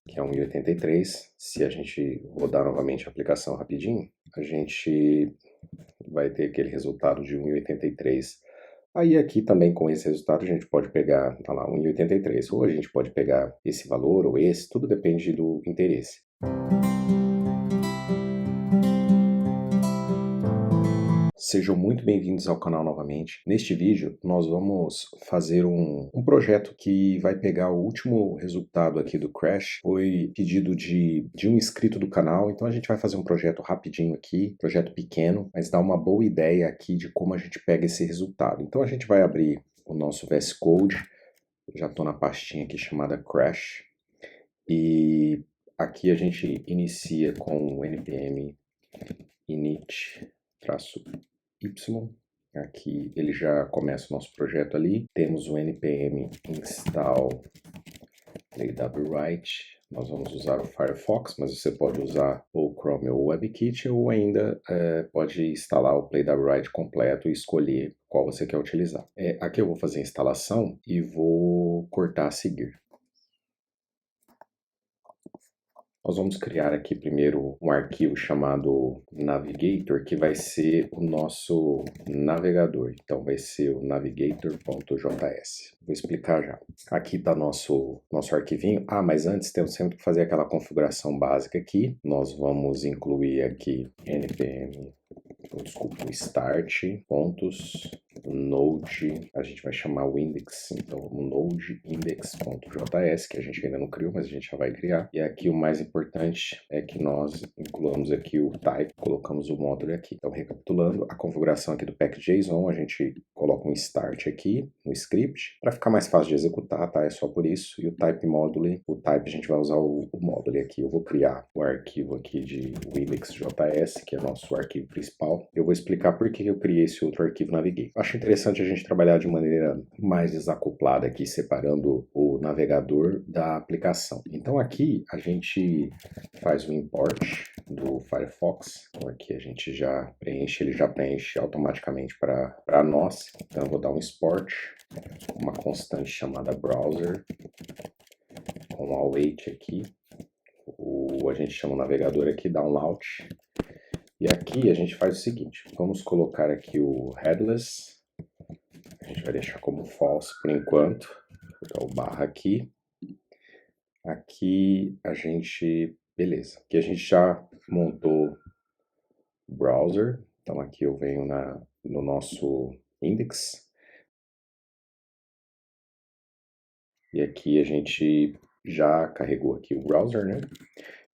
que é 1,83. Se a gente rodar novamente a aplicação rapidinho, a gente vai ter aquele resultado de 1,83. Aí aqui também com esse resultado a gente pode pegar, tá lá, 1,83. Ou a gente pode pegar esse valor ou esse, tudo depende do interesse. Sejam muito bem-vindos ao canal novamente. Neste vídeo, nós vamos fazer um projeto que vai pegar o último resultado aqui do Crash. Foi pedido de um inscrito do canal, então a gente vai fazer um projeto rapidinho aqui, projeto pequeno, mas dá uma boa ideia aqui de como a gente pega esse resultado. Então a gente vai abrir o nosso VS Code, já estou na pastinha aqui chamada Crash, e aqui a gente inicia com o npm init -y. Aqui ele já começa o nosso projeto ali. Temos o npm install playwright. Nós vamos usar o Firefox, mas você pode usar o Chrome ou o WebKit, ou ainda pode instalar o playwright completo e escolher qual você quer utilizar. Aqui eu vou fazer a instalação e vou cortar a seguir. Nós vamos criar aqui primeiro um arquivo chamado navigator, que vai ser o nosso navegador. Então vai ser o navigator.js. Vou explicar já. Aqui está nosso arquivinho. Mas antes temos sempre que fazer aquela configuração básica aqui. Nós vamos incluir aqui npm, desculpa, start, pontos, node, a gente vai chamar o index, então o node index.js, que a gente ainda não criou, mas a gente já vai criar. E aqui o mais importante é que nós incluamos aqui o type, colocamos o módulo aqui. Então, recapitulando, a configuração aqui do pack.json, a gente coloca um start aqui no script, para ficar mais fácil de executar, tá? É só por isso. E o type módulo, o type a gente vai usar o módulo aqui. Eu vou criar o arquivo aqui de index.js, que é nosso arquivo principal. Eu vou explicar por que eu criei esse outro arquivo Navigator. Acho interessante a gente trabalhar de maneira mais desacoplada aqui, separando o navegador da aplicação. Então aqui a gente faz o import do Firefox. Então aqui a gente já preenche, ele já preenche automaticamente para nós. Então eu vou dar um export, uma constante chamada browser, com await aqui. A gente chama o navegador aqui, download. E aqui a gente faz o seguinte, vamos colocar aqui o headless, a gente vai deixar como false por enquanto, vou dar o barra aqui. Aqui a gente, beleza, aqui a gente já montou o browser, então aqui eu venho no nosso index. E aqui a gente já carregou aqui o browser, né?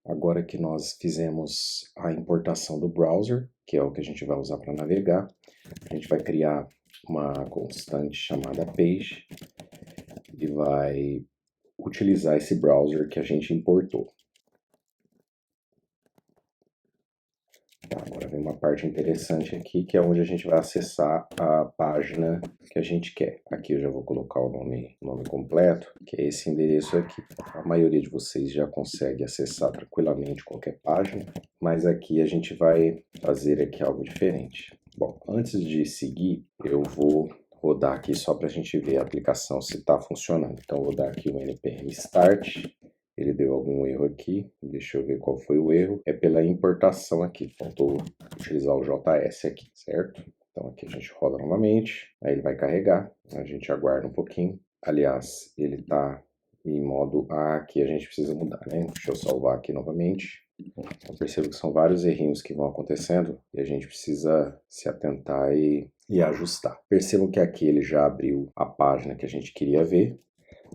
Agora que nós fizemos a importação do browser, que é o que a gente vai usar para navegar, a gente vai criar uma constante chamada page e vai utilizar esse browser que a gente importou. Tá, agora vem uma parte interessante aqui, que é onde a gente vai acessar a página que a gente quer. Aqui eu já vou colocar o nome completo, que é esse endereço aqui. A maioria de vocês já consegue acessar tranquilamente qualquer página, mas aqui a gente vai fazer aqui algo diferente. Bom, antes de seguir, eu vou rodar aqui só para a gente ver a aplicação se está funcionando. Então eu vou dar aqui o npm start. Ele deu algum erro aqui, deixa eu ver qual foi o erro. É pela importação aqui, faltou utilizar o JS aqui, certo? Então aqui a gente roda novamente, aí ele vai carregar, a gente aguarda um pouquinho. Aliás, ele está em modo aqui a gente precisa mudar, né? Deixa eu salvar aqui novamente. Então percebo que são vários errinhos que vão acontecendo e a gente precisa se atentar e ajustar. Percebam que aqui ele já abriu a página que a gente queria ver.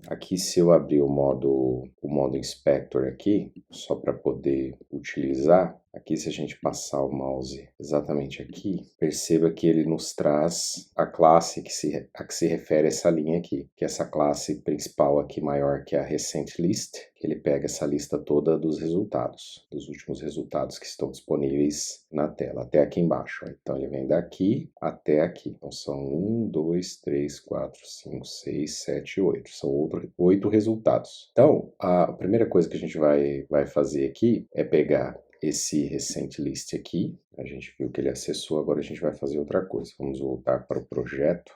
Aqui, se eu abrir o modo inspector aqui, só para poder utilizar, aqui se a gente passar o mouse exatamente aqui, perceba que ele nos traz a classe a que se refere a essa linha aqui, que é essa classe principal aqui maior, que é a recent list, que ele pega essa lista toda dos resultados, dos últimos resultados que estão disponíveis na tela, até aqui embaixo. Então ele vem daqui até aqui. Então são 1, 2, 3, 4, 5, 6, 7, 8. São 8 resultados. Então, a primeira coisa que a gente vai fazer aqui é pegar esse recent list aqui. A gente viu que ele acessou, agora a gente vai fazer outra coisa. Vamos voltar para o projeto.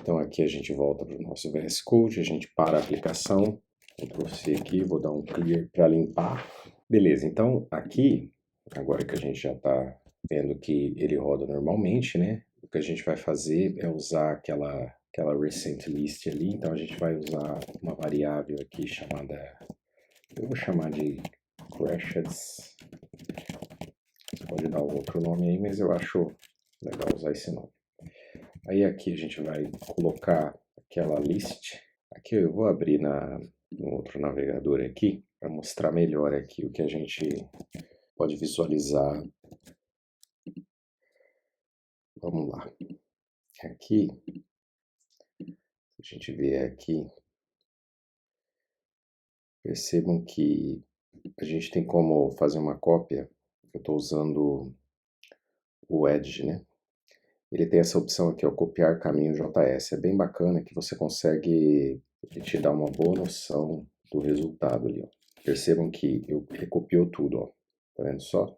Então aqui a gente volta para o nosso VS Code, a gente para a aplicação, Ctrl C aqui, vou dar um clear para limpar. Beleza, então aqui, agora que a gente já está vendo que ele roda normalmente, né? O que a gente vai fazer é usar aquela recent list ali, então a gente vai usar uma variável aqui chamada, eu vou chamar de crashes, você pode dar outro nome aí, mas eu acho legal usar esse nome. Aí aqui a gente vai colocar aquela list, aqui eu vou abrir no outro navegador aqui, para mostrar melhor aqui o que a gente pode visualizar. Vamos lá. Aqui, a gente vê aqui, percebam que a gente tem como fazer uma cópia. Eu estou usando o Edge, né? Ele tem essa opção aqui, ó, copiar caminho JS. É bem bacana que você consegue te dar uma boa noção do resultado ali, ó. Percebam que ele copiou tudo, ó. Tá vendo só?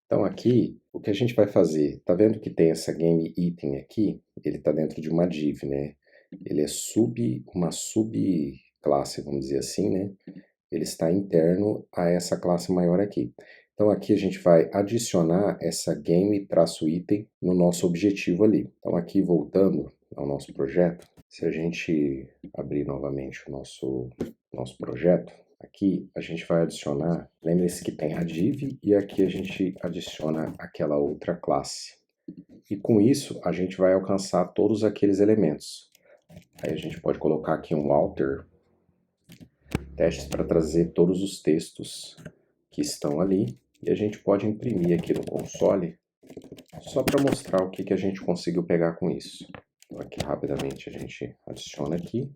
Então aqui, o que a gente vai fazer? Tá vendo que tem essa game item aqui? Ele tá dentro de uma div, né? Ele é uma subclasse, vamos dizer assim, né? Ele está interno a essa classe maior aqui. Então aqui a gente vai adicionar essa game-item no nosso objetivo ali. Então aqui voltando ao nosso projeto, se a gente abrir novamente o nosso projeto, aqui a gente vai adicionar, lembre-se que tem a div e aqui a gente adiciona aquela outra classe. E com isso a gente vai alcançar todos aqueles elementos. Aí a gente pode colocar aqui um alter, testes para trazer todos os textos que estão ali. E a gente pode imprimir aqui no console, só para mostrar o que a gente conseguiu pegar com isso. Então aqui rapidamente a gente adiciona aqui.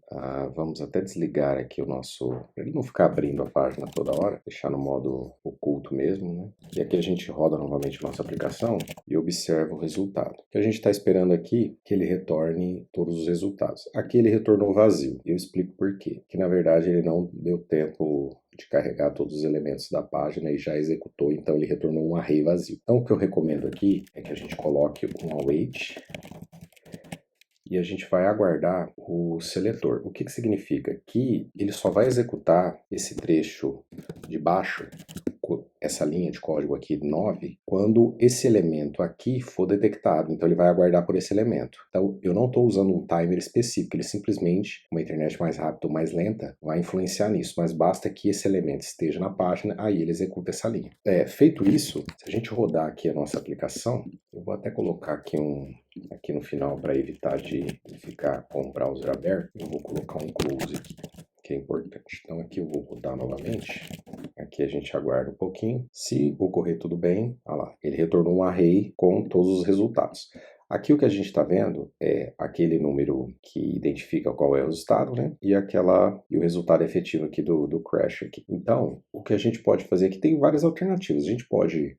Vamos até desligar aqui o nosso, para ele não ficar abrindo a página toda hora, deixar no modo oculto mesmo, né? E aqui a gente roda novamente a nossa aplicação e observa o resultado. O que a gente está esperando aqui é que ele retorne todos os resultados. Aqui ele retornou vazio, e eu explico por quê. Que na verdade ele não deu tempo de carregar todos os elementos da página e já executou, então ele retornou um array vazio. Então o que eu recomendo aqui é que a gente coloque um await e a gente vai aguardar o seletor. O que significa? Que ele só vai executar esse trecho de baixo, essa linha de código aqui 9, quando esse elemento aqui for detectado. Então ele vai aguardar por esse elemento. Então eu não estou usando um timer específico, ele simplesmente, uma internet mais rápida ou mais lenta, vai influenciar nisso, mas basta que esse elemento esteja na página, aí ele executa essa linha. Feito isso, se a gente rodar aqui a nossa aplicação, eu vou até colocar aqui aqui no final para evitar de ficar com o browser aberto, eu vou colocar um close aqui, que é importante. Então aqui eu vou rodar novamente, aqui a gente aguarda um pouquinho, se ocorrer tudo bem, olha lá, ele retornou um array com todos os resultados. Aqui o que a gente está vendo é aquele número que identifica qual é o estado, né? E o resultado efetivo aqui do crash aqui. Então, o que a gente pode fazer aqui tem várias alternativas. A gente pode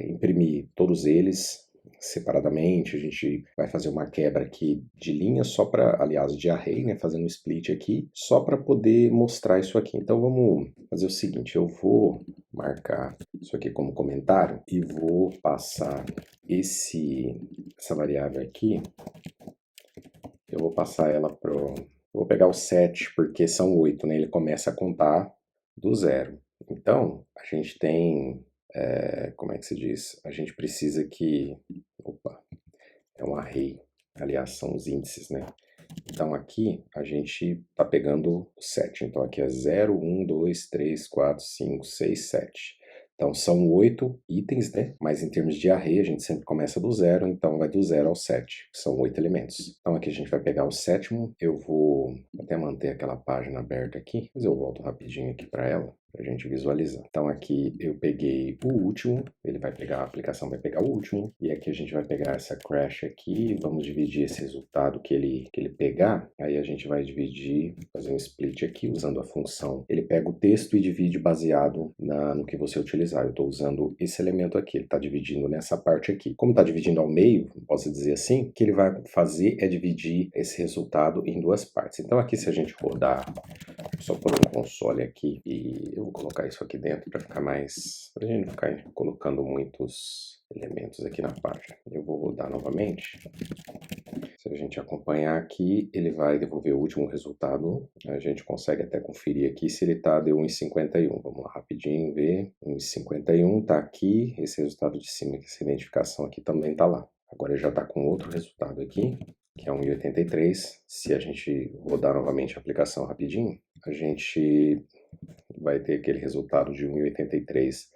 imprimir todos eles separadamente, a gente vai fazer uma quebra aqui de linha só para, aliás, de array, né, fazendo um split aqui, só para poder mostrar isso aqui. Então vamos fazer o seguinte, eu vou marcar isso aqui como comentário e vou passar essa variável aqui, eu vou passar ela vou pegar o 7 porque são 8, né, ele começa a contar do zero. Então, a gente tem, como é que se diz? A gente precisa que, é um array, aliás, são os índices, né? Então aqui a gente está pegando o 7, então aqui é 0, 1, 2, 3, 4, 5, 6, 7. Então são 8 itens, né? Mas em termos de array a gente sempre começa do 0, então vai do 0 ao 7, que são 8 elementos. Então aqui a gente vai pegar o sétimo, eu vou até manter aquela página aberta aqui, mas eu volto rapidinho aqui para ela, para a gente visualizar. Então aqui eu peguei o último, a aplicação vai pegar o último, e aqui a gente vai pegar essa crash aqui, vamos dividir esse resultado que ele pegar, aí a gente vai dividir, fazer um split aqui usando a função. Ele pega o texto e divide baseado no que você utilizar. Eu estou usando esse elemento aqui, ele está dividindo nessa parte aqui. Como está dividindo ao meio, posso dizer assim, o que ele vai fazer é dividir esse resultado em duas partes. Então aqui se a gente rodar, só por um console aqui, e eu vou colocar isso aqui dentro para ficar mais, para a gente não ficar colocando muitos elementos aqui na página. Eu vou rodar novamente. Se a gente acompanhar aqui, ele vai devolver o último resultado. A gente consegue até conferir aqui se ele deu 1,51. Vamos lá rapidinho ver. 1,51 tá aqui. Esse resultado de cima, essa identificação aqui também tá lá. Agora já está com outro resultado aqui, que é 1,83. Se a gente rodar novamente a aplicação rapidinho, a gente vai ter aquele resultado de 1,83.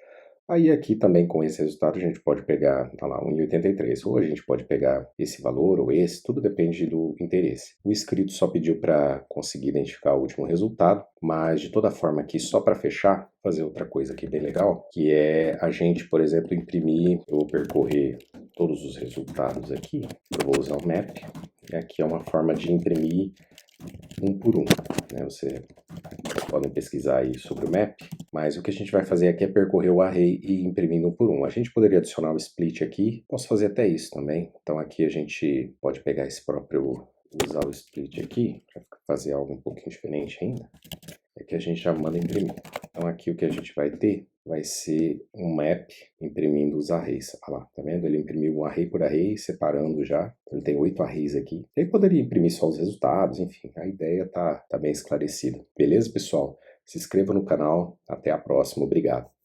Aí aqui também com esse resultado a gente pode pegar, tá lá, 1,83. Ou a gente pode pegar esse valor ou esse, tudo depende do interesse. O inscrito só pediu para conseguir identificar o último resultado, mas de toda forma aqui, só para fechar, fazer outra coisa aqui bem legal, que é a gente, por exemplo, imprimir, eu vou percorrer todos os resultados aqui, eu vou usar o map, e aqui é uma forma de imprimir um por um, né? Vocês podem pesquisar aí sobre o map, mas o que a gente vai fazer aqui é percorrer o array e ir imprimindo um por um. A gente poderia adicionar o split aqui, posso fazer até isso também. Então aqui a gente pode pegar esse próprio, usar o split aqui, para fazer algo um pouquinho diferente ainda. É que a gente já manda imprimir. Então aqui o que a gente vai ter vai ser um map imprimindo os arrays. Olha lá, tá vendo? Ele imprimiu um array por array, separando já. Então, ele tem 8 arrays aqui. Ele poderia imprimir só os resultados, enfim, a ideia tá bem esclarecida. Beleza, pessoal? Se inscreva no canal. Até a próxima. Obrigado.